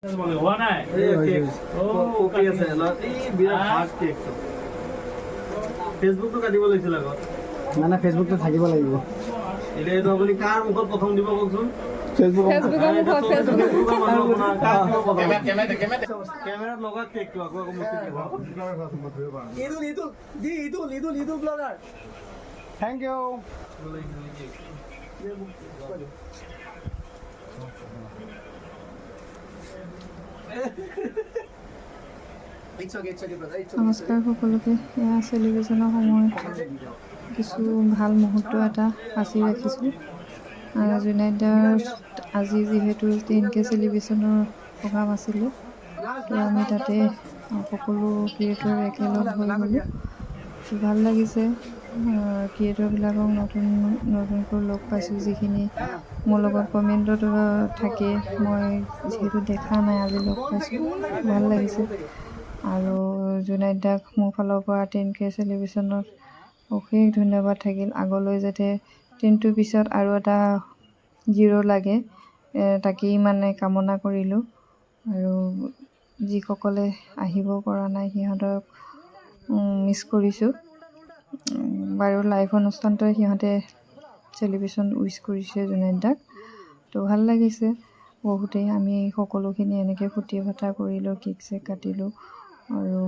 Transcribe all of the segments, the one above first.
হোৱা নাই ফেচবুকটো কাটিব লাগিছিল আগত না ফেচবুকটো থাকিব লাগিব এতিয়া এইটো আপুনি কাৰ মুখত প্ৰথম দিব কওকচোন কেমেৰাত লগত কেকটো আকৌ ঈদুল ব্লগাৰ থেংক ইউ নমস্কাৰ সকলোকে। এয়া চেলিব্ৰেশ্যনৰ সময়ত কিছু ভাল মুহূৰ্ত এটা সাঁচি ৰাখিছোঁ। জুনাইদাৰ আজি যিহেতু 10K চেলিব্ৰেশ্যনৰ প্ৰগ্ৰাম আছিলে, তো আমি তাতে সকলো ক্ৰিয়েটৰ একেলগ হৈ গ'লোঁ। ভাল লাগিছে, ক্ৰিয়েটৰবিলাকক নতুনকৈ লগ পাইছোঁ। যিখিনি মোৰ লগত কমেণ্টত থাকে, মই যিহেতু দেখা নাই, আজি লগ পাইছোঁ, ভাল লাগিছে। আৰু জুনাইদাক মোৰ ফালৰ পৰা 10K চেলিব্ৰেশ্যনত অশেষ ধন্যবাদ থাকিল। আগলৈ যাতে 10টোৰ পিছত আৰু এটা 0 লাগে, তাকেই মানে কামনা কৰিলোঁ। আৰু যিসকলে আহিব পৰা নাই সিহঁতক মিছ কৰিছোঁ। বাৰু লাইভ অনুষ্ঠানটোৱে সিহঁতে চেলিব্ৰেশ্যন উইচ কৰিছে জুনাইদাক, তো ভাল লাগিছে বহুতেই। আমি সকলোখিনি এনেকৈ ফূৰ্তি ফাৰ্তা কৰিলোঁ, কেক চেক কাটিলোঁ। আৰু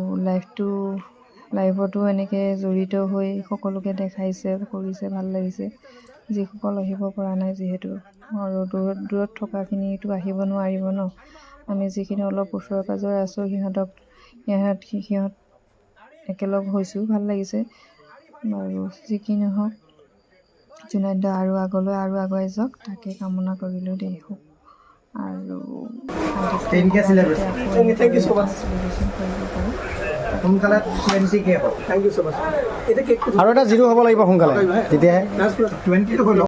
লাইভতো এনেকৈ জড়িত হৈ সকলোকে দেখাইছে, কৰিছে, ভাল লাগিছে। যিসকল আহিব পৰা নাই যিহেতু, আৰু দূৰত থকাখিনিতো আহিব নোৱাৰিব ন। আমি যিখিনি অলপ ওচৰে পাঁজৰে আছোঁ সিহঁত একেলগ হৈছোঁ, ভাল লাগিছে। বাৰু যি কি নহওক, জুনাইদা আৰু আগলৈ আৰু আগুৱাই যাওক, তাকে কামনা কৰিলোঁ দেই। আৰু সোনকালে 20K হ'ব। আৰু এটা 0 হ'ব লাগিব সোনকালে, তেতিয়াহে 20টো হৈ লওক।